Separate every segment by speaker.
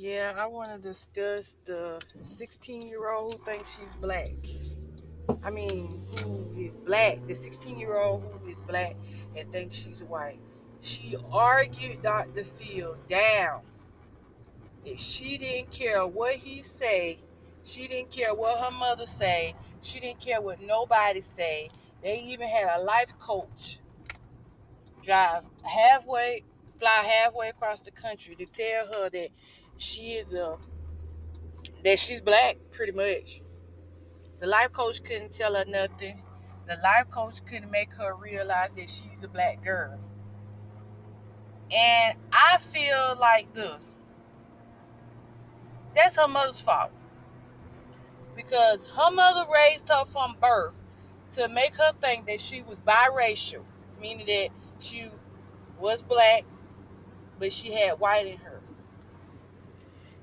Speaker 1: Yeah, I want to discuss the 16-year-old who thinks she's black. I mean, who is black, the 16-year-old who is black and thinks she's white. She argued Dr. Phil down. And she didn't care what he say. She didn't care what her mother say. She didn't care what nobody say. They even had a life coach drive halfway, fly halfway across the country to tell her that she is that she's black, pretty much. The life coach couldn't tell her nothing. The life coach couldn't make her realize that she's a black girl. And I feel like this. That's her mother's fault. Because her mother raised her from birth to make her think that she was biracial, meaning that she was black, but she had white in her.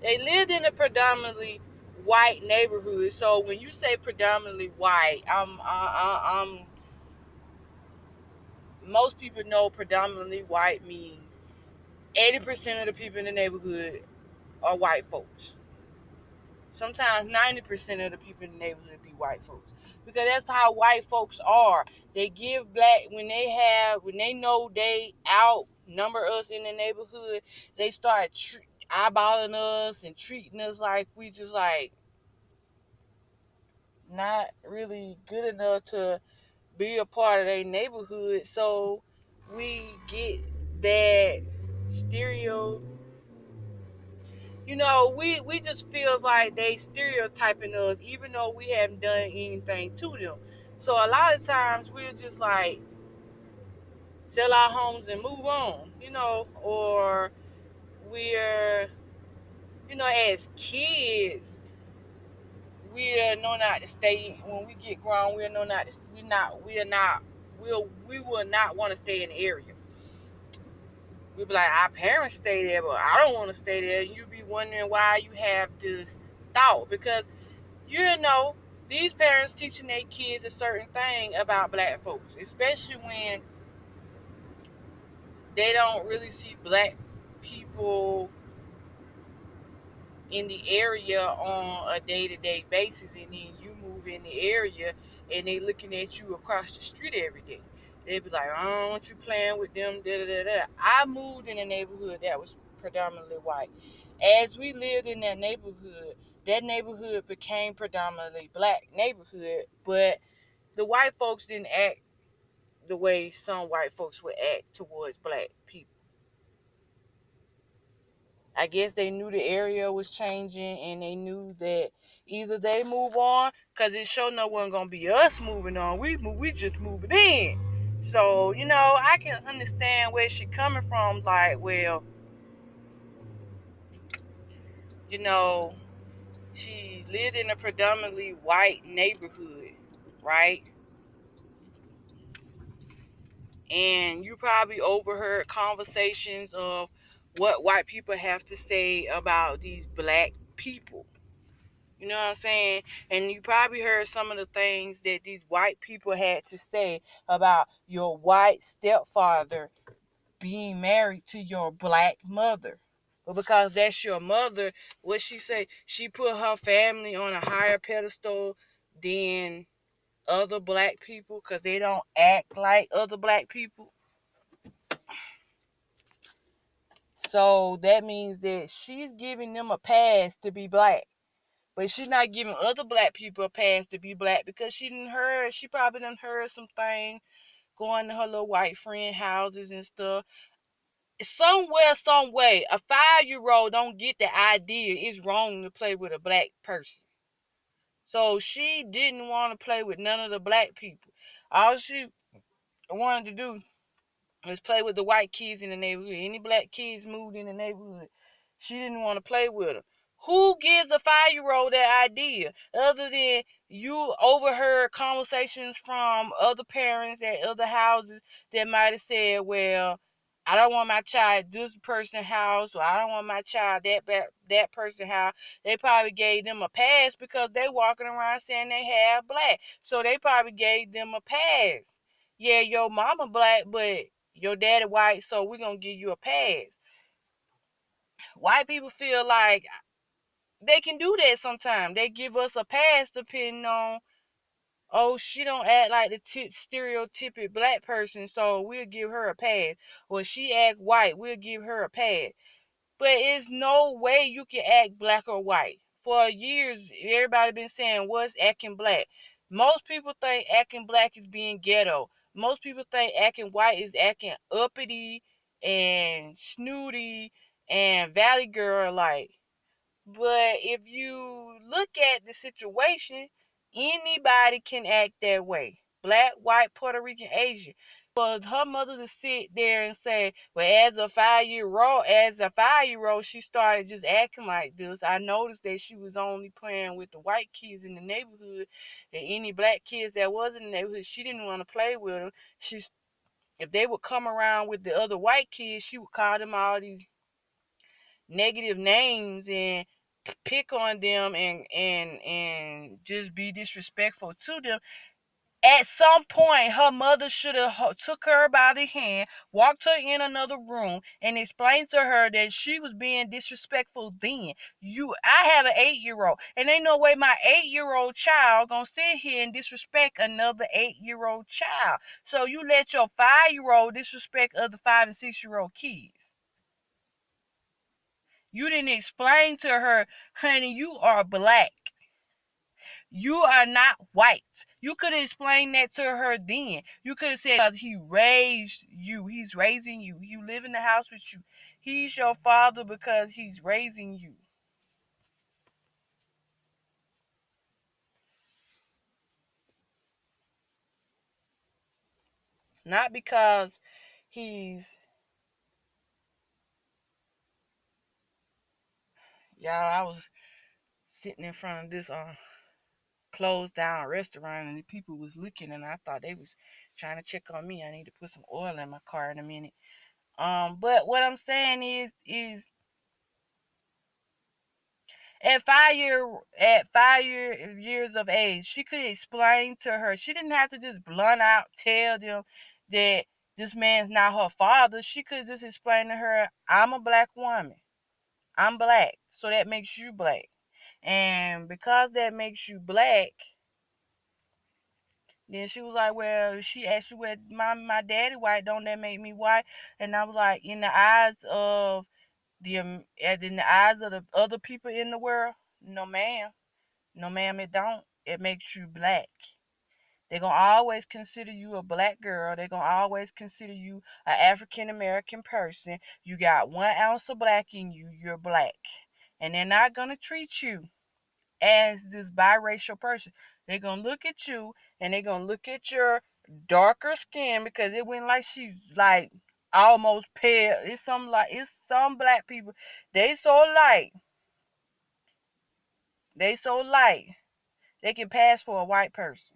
Speaker 1: They lived in a predominantly white neighborhood. So when you say predominantly white, I'm most people know predominantly white means 80% of the people in the neighborhood are white folks. Sometimes 90% of the people in the neighborhood be white folks. Because that's how white folks are. They give black, when they know they outnumber us in the neighborhood, they start eyeballing us and treating us like we just like not really good enough to be a part of their neighborhood. So we get that stereo. We just feel like they stereotyping us, even though we haven't done anything to them. So a lot of times we're just like sell our homes and move on, or we're, as kids, we'll know not to stay. When we get grown, we'll know not to, we will not want to stay in the area. We be like, our parents stay there, but I don't want to stay there. You be wondering why you have this thought, because these parents teaching their kids a certain thing about black folks, especially when they don't really see black people in the area on a day-to-day basis, and then you move in the area and they looking at you across the street every day. They be like, I don't want you playing with them, da da da da. I moved in a neighborhood that was predominantly white. As we lived in that neighborhood became predominantly black neighborhood, but the white folks didn't act the way some white folks would act towards black people. I guess they knew the area was changing, and they knew that either they move on, because it sure no one gonna be us moving on. We just moving in. So, I can understand where she coming from. Like, well, you know, she lived in a predominantly white neighborhood, right? And you probably overheard conversations of what white people have to say about these black people. You know what I'm saying? And you probably heard some of the things that these white people had to say about your white stepfather being married to your black mother. But because that's your mother, what she say? She put her family on a higher pedestal than other black people because they don't act like other black people. So that means that she's giving them a pass to be black. But she's not giving other black people a pass to be black because she probably done heard some things going to her little white friend houses and stuff. Somewhere, some way, a 5-year-old don't get the idea it's wrong to play with a black person. So she didn't want to play with none of the black people. All she wanted to do was play with the white kids in the neighborhood. Any black kids moved in the neighborhood, she didn't want to play with them. Who gives a 5-year-old that idea other than you overheard conversations from other parents at other houses that might have said, well, I don't want my child this person's house, or I don't want my child that person's house. They probably gave them a pass because they walking around saying they have black. So they probably gave them a pass. Yeah, your mama black, but your daddy white, so we're going to give you a pass. White people feel like they can do that sometimes. They give us a pass depending on, oh, she don't act like the stereotypical black person, so we'll give her a pass. Or she act white, we'll give her a pass. But it's no way you can act black or white. For years, everybody been saying, what's acting black? Most people think acting black is being ghetto. Most people think acting white is acting uppity and snooty and valley girl like. But if you look at the situation, anybody can act that way. Black, white, Puerto Rican, Asian. For her mother to sit there and say, well, as a 5-year-old, she started just acting like this. I noticed that she was only playing with the white kids in the neighborhood, and any black kids that was in the neighborhood, she didn't want to play with them. If they would come around with the other white kids, she would call them all these negative names and pick on them and just be disrespectful to them. At some point, her mother should have took her by the hand, walked her in another room, and explained to her that she was being disrespectful. Then I have an 8-year-old, and ain't no way my 8-year-old child gonna sit here and disrespect another 8-year-old child. So you let your 5-year-old disrespect other 5 and 6-year-old kids. You didn't explain to her, honey, you are black. You are not white. You could have explained that to her then. You could have said, he raised you. He's raising you. You live in the house with you. He's your father because he's raising you. Not because he's, y'all, I was sitting in front of this closed down restaurant and the people was looking and I thought they was trying to check on me. I need to put some oil in my car in a minute. But what I'm saying is at 5 years of age, she could explain to her. She didn't have to just blunt out tell them that this man's not her father. She could just explain to her, I'm a black woman. I'm black. So that makes you black. And because that makes you black, then she was like, well, she asked you, well, my daddy white, don't that make me white? And I was like, in the eyes of the other people in the world, no ma'am. No, ma'am, it don't. It makes you black. They're going to always consider you a black girl. They're going to always consider you an African American person. You got 1 ounce of black in you. You're black. And they're not going to treat you as this biracial person. They're going to look at you and they're going to look at your darker skin because it went like she's like almost pale. It's some black people. They so light. They so light. They can pass for a white person.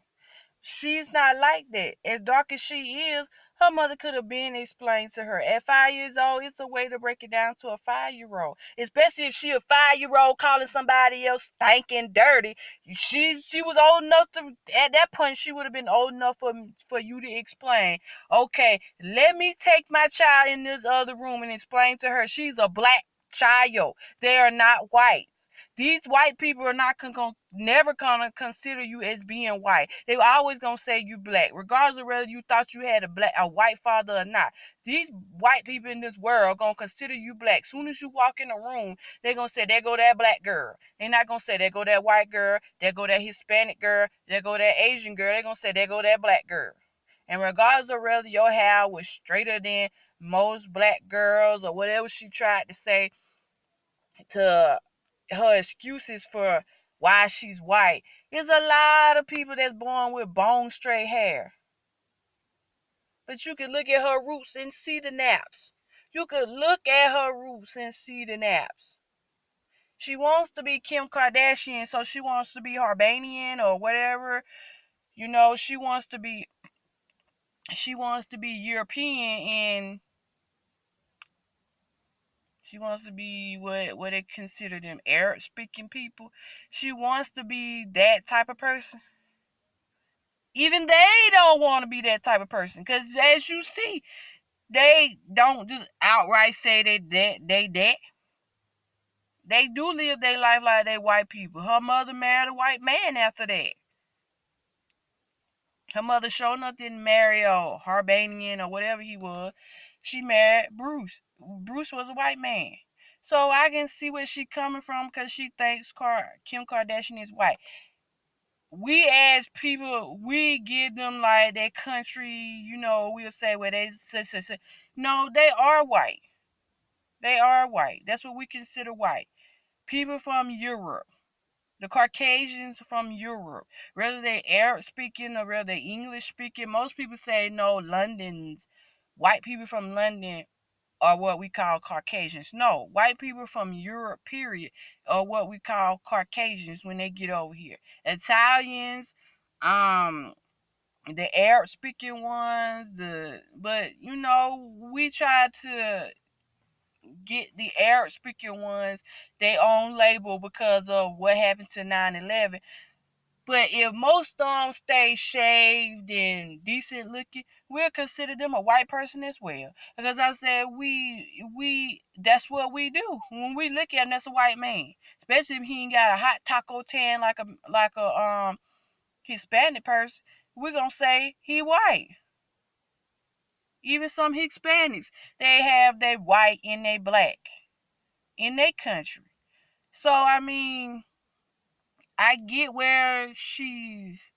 Speaker 1: She's not like that. As dark as she is, her mother could have been explained to her. At 5 years old, it's a way to break it down to a 5-year-old. Especially if she a 5-year-old calling somebody else stinking dirty. She was old enough to, at that point, she would have been old enough for you to explain. Okay, let me take my child in this other room and explain to her she's a black child. They are not white. These white people are not never gonna consider you as being white. They always gonna say you black, regardless of whether you thought you had a white father or not. These white people in this world gonna consider you black. Soon as you walk in a room, they gonna say there go that black girl. They're not gonna say there go that white girl, there go that Hispanic girl, there go that Asian girl. They're gonna say there go that black girl. And regardless of whether your hair was straighter than most black girls or whatever she tried to say to her excuses for why she's white. There's a lot of people that's born with bone straight hair. But you can look at her roots and see the naps. You could look at her roots and see the naps. She wants to be Kim Kardashian, so she wants to be Harbanian or whatever. You know, she wants to be European and she wants to be what they consider them Arab speaking people. She wants to be that type of person. Even they don't want to be that type of person. Because as you see, they don't just outright say they that. They do live their life like they white people. Her mother married a white man after that. Her mother sure enough didn't marry a Harbanian or whatever he was. She married Bruce. Bruce was a white man. So I can see where she coming from because she thinks Kim Kardashian is white. We as people, we give them like that country, we'll say where they say. No, they are white. They are white. That's what we consider white. People from Europe. The Caucasians from Europe, whether they Arab speaking or whether they English speaking, most people say no, white people from London are what we call Caucasians. No, white people from Europe, period, are what we call Caucasians when they get over here. Italians, the Arab speaking ones, but we try to get the Arab speaking ones their own label because of what happened to 9/11. But if most of them stay shaved and decent looking, we'll consider them a white person as well. Because I said we that's what we do. When we look at him, that's a white man. Especially if he ain't got a hot taco tan like a Hispanic person, we're gonna say he white. Even some Hispanics, they white and they black in their country. So I mean, I get where she's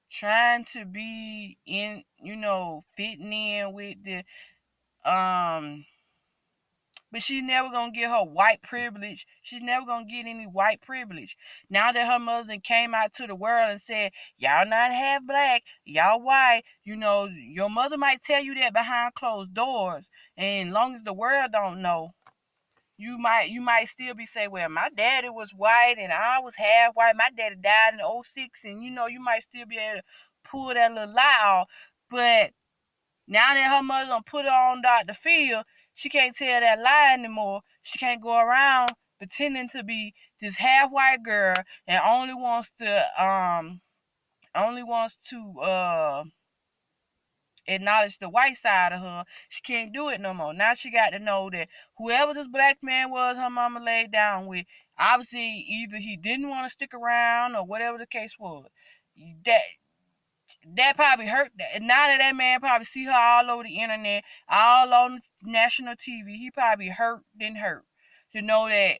Speaker 1: trying to be in, fitting in with the but she's never gonna get her white privilege. She's never gonna get any white privilege. Now that her mother came out to the world and said, y'all not half black, y'all white, your mother might tell you that behind closed doors. And as long as the world don't know, you might still be saying, well, my daddy was white and I was half white. My daddy died in '06, and you might still be able to pull that little lie off. But now that her mother done put her on Dr. Phil, she can't tell that lie anymore. She can't go around pretending to be this half white girl and only wants to acknowledge the white side of her. She can't do it no more. Now she got to know that whoever this black man was her mama laid down with, obviously either he didn't want to stick around or whatever the case was. That that probably hurt. Now that man probably see her all over the internet, all on national TV, he probably hurt to know that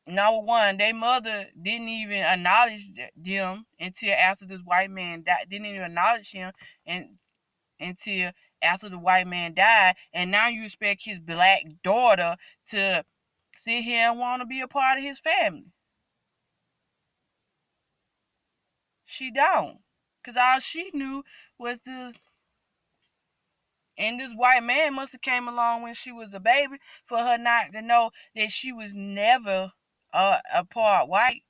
Speaker 1: number one, their mother didn't even acknowledge them until after this white man died. Didn't even acknowledge him and until after the white man died, and now you expect his black daughter to sit here and want to be a part of his family. She don't, cause all she knew was this, and this white man must have came along when she was a baby for her not to know that she was never a part white.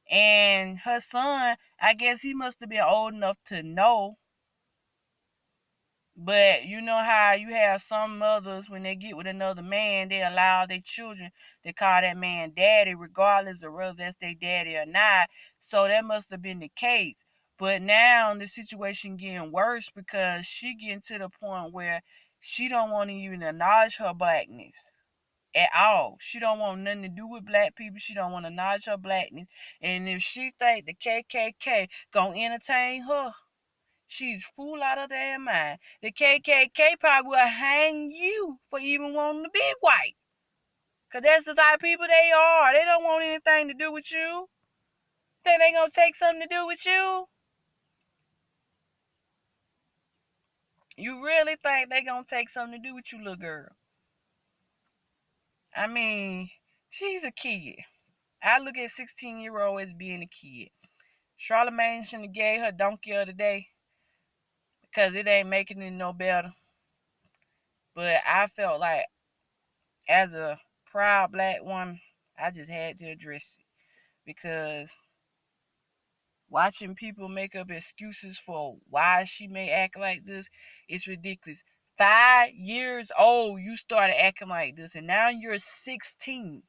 Speaker 1: And her son, I guess he must have been old enough to know. But you know how you have some mothers when they get with another man, they allow their children to call that man daddy, regardless of whether that's their daddy or not. So that must have been the case. But now the situation getting worse because she getting to the point where she don't want to even acknowledge her blackness at all. She don't want nothing to do with black people. She don't want to acknowledge her blackness. And if she think the KKK gonna entertain her, she's full out of their mind. The KKK probably will hang you for even wanting to be white. Because that's the type of people they are. They don't want anything to do with you. Think they going to take something to do with you? You really think they going to take something to do with you, little girl? I mean, she's a kid. I look at 16-year-old as being a kid. Charlamagne shouldn't have gave her donkey of the day because it ain't making it no better. But I felt like as a proud black woman, I just had to address it because watching people make up excuses for why she may act like this is ridiculous. 5 years old, you started acting like this, and now you're 16.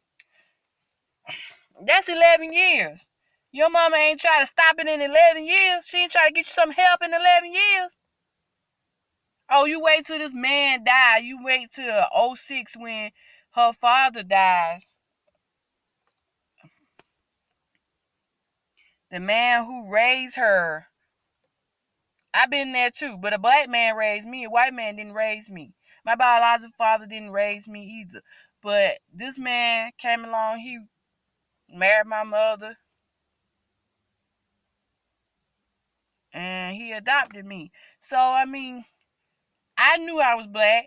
Speaker 1: That's 11 years. Your mama ain't try to stop it in 11 years. She ain't try to get you some help in 11 years. Oh, you wait till this man died. You wait till '06 when her father dies. The man who raised her, I've been there too, but a black man raised me. A white man didn't raise me. My biological father didn't raise me either. But this man came along, he married my mother, and he adopted me. So, I mean, I knew I was black.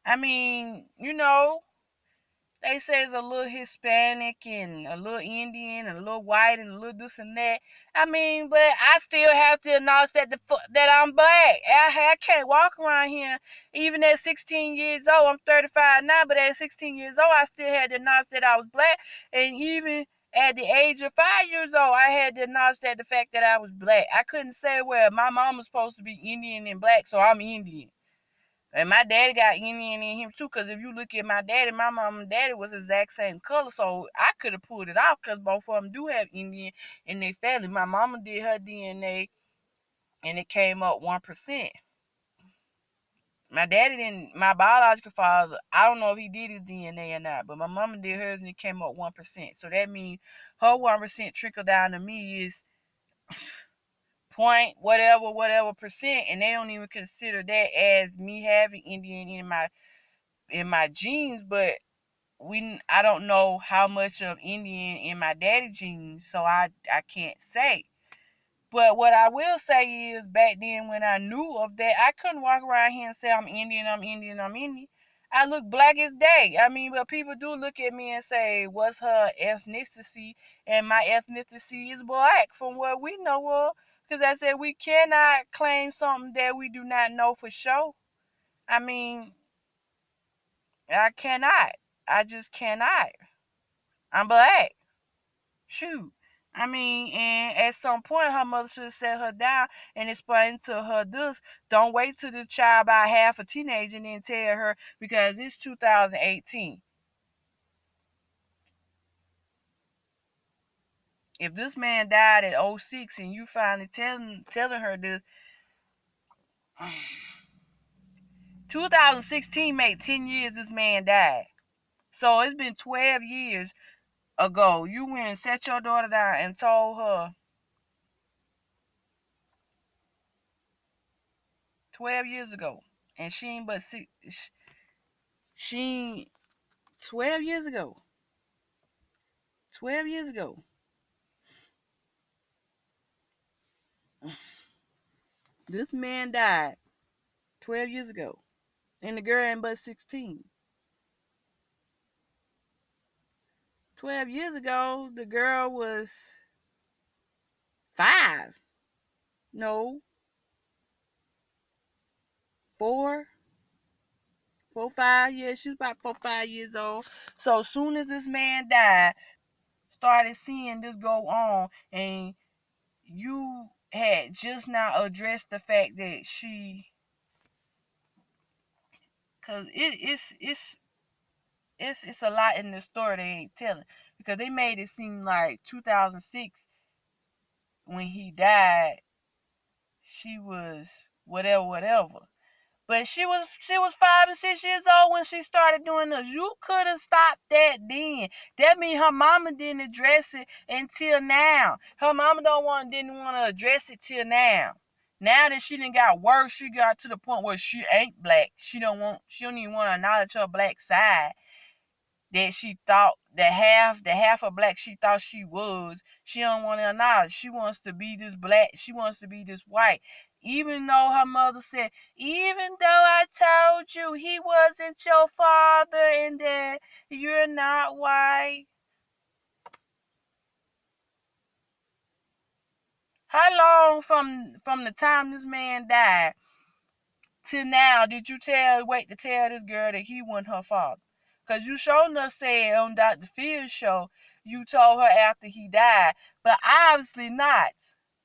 Speaker 1: I mean, they say it's a little Hispanic and a little Indian and a little white and a little this and that. I mean, but I still have to acknowledge that I'm black. I can't walk around here even at 16 years old. I'm 35 now, but at 16 years old, I still had to acknowledge that I was black. And even at the age of 5 years old, I had to acknowledge that the fact that I was black. I couldn't say, well, my mom was supposed to be Indian and black, so I'm Indian. And my daddy got Indian in him too, because if you look at my daddy, my mom and daddy was the exact same color, so I could have pulled it off because both of them do have Indian in their family. My mama did her DNA, and it came up 1%. My daddy didn't, my biological father, I don't know if he did his DNA or not, but my mama did hers and it came up 1%. So that means her 1% trickle down to me is point whatever percent, and they don't even consider that as me having Indian in my genes, but I don't know how much of Indian in my daddy genes, so I can't say. But what I will say is back then when I knew of that, I couldn't walk around here and say I'm Indian, I'm Indian, I'm Indian. I look black as day. I mean, but people do look at me and say, what's her ethnicity? And my ethnicity is black from what we know of. Because I said we cannot claim something that we do not know for sure. I mean, I cannot. I just cannot. I'm black. Shoot. I mean, and at some point, her mother should have sat her down and explained to her this. Don't wait till the child about half a teenager and then tell her, because it's 2018. If this man died at 06 and you finally telling her this, 2016 made 10 years this man died. So it's been 12 years ago. You went and sat your daughter down and told her 12 years ago. And she ain't but six. She 12 years ago. 12 years ago. This man died 12 years ago. And the girl ain't but 16. 12 years ago, the girl was 5. No, 4. 4, 5. Yeah, she was about 4, 5 years old. So as soon as this man died, started seeing this go on, and you had just now addressed the fact that cause it's a lot in the story they ain't telling, because they made it seem like 2006 when he died, she was whatever. But she was 5 and 6 years old when she started doing this. You could have stopped that then. That means her mama didn't address it until now. Her mama didn't want to address it till now. Now that she done got worse, she got to the point where she ain't black. She don't even want to acknowledge her black side. That she thought the half of black she thought she was. She don't want to acknowledge. She wants to be this black. She wants to be this white. Even though her mother said, even though I told you he wasn't your father and that you're not white. How long from the time this man died till now did you wait to tell this girl that he wasn't her father? Because you showed us said on Dr. Phil's show, you told her after he died. But obviously not.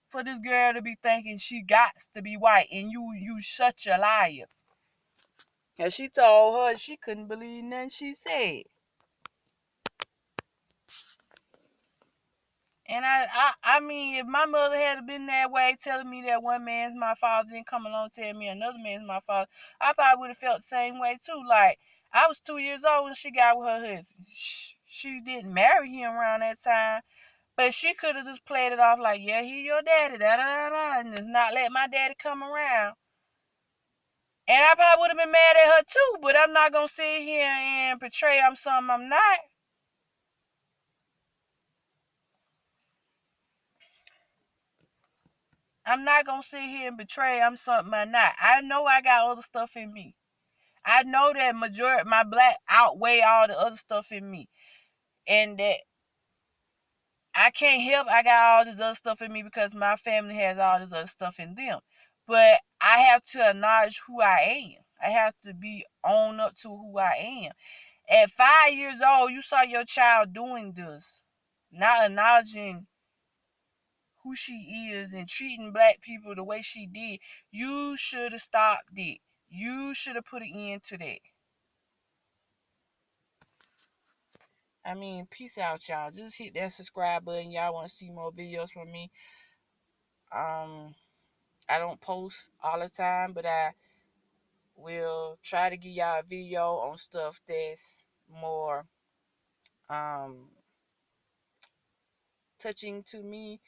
Speaker 1: For this girl to be thinking she got to be white, and you such a liar. And she told her she couldn't believe nothing she said. And I mean, if my mother had been that way, telling me that one man's my father, then come along telling me another man's my father, I probably would have felt the same way too. Like, I was 2 years old when she got with her husband. She didn't marry him around that time, but she could have just played it off like, yeah, he your daddy, da da da da, and just not let my daddy come around. And I probably would have been mad at her too, but I'm not gonna sit here and portray I'm something I'm not. I'm not gonna sit here and betray I'm something I'm not. I know I got other stuff in me. I know that majority my black outweigh all the other stuff in me. And that I can't help I got all this other stuff in me because my family has all this other stuff in them. But I have to acknowledge who I am. I have to be own up to who I am. At 5 years old, you saw your child doing this, not acknowledging who she is and treating black people the way she did. You should have stopped it. You should have put an end to that. I mean, peace out, y'all. Just hit that subscribe button. Y'all want to see more videos from me. I don't post all the time, but I will try to give y'all a video on stuff that's more um touching to me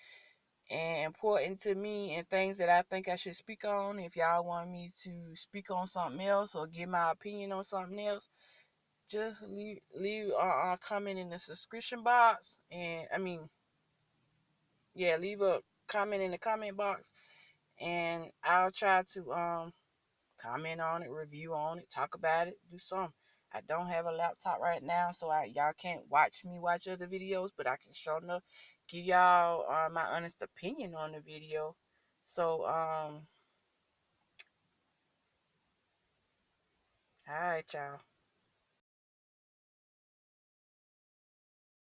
Speaker 1: and important to me and things that I think I should speak on. If y'all want me to speak on something else or give my opinion on something else, just leave a comment in the subscription box. And I mean, yeah, leave a comment in the comment box, and I'll try to comment on it, review on it, talk about it, do something. I don't have a laptop right now, so y'all can't watch me watch other videos, but I can sure enough give y'all my honest opinion on the video. So all right, y'all.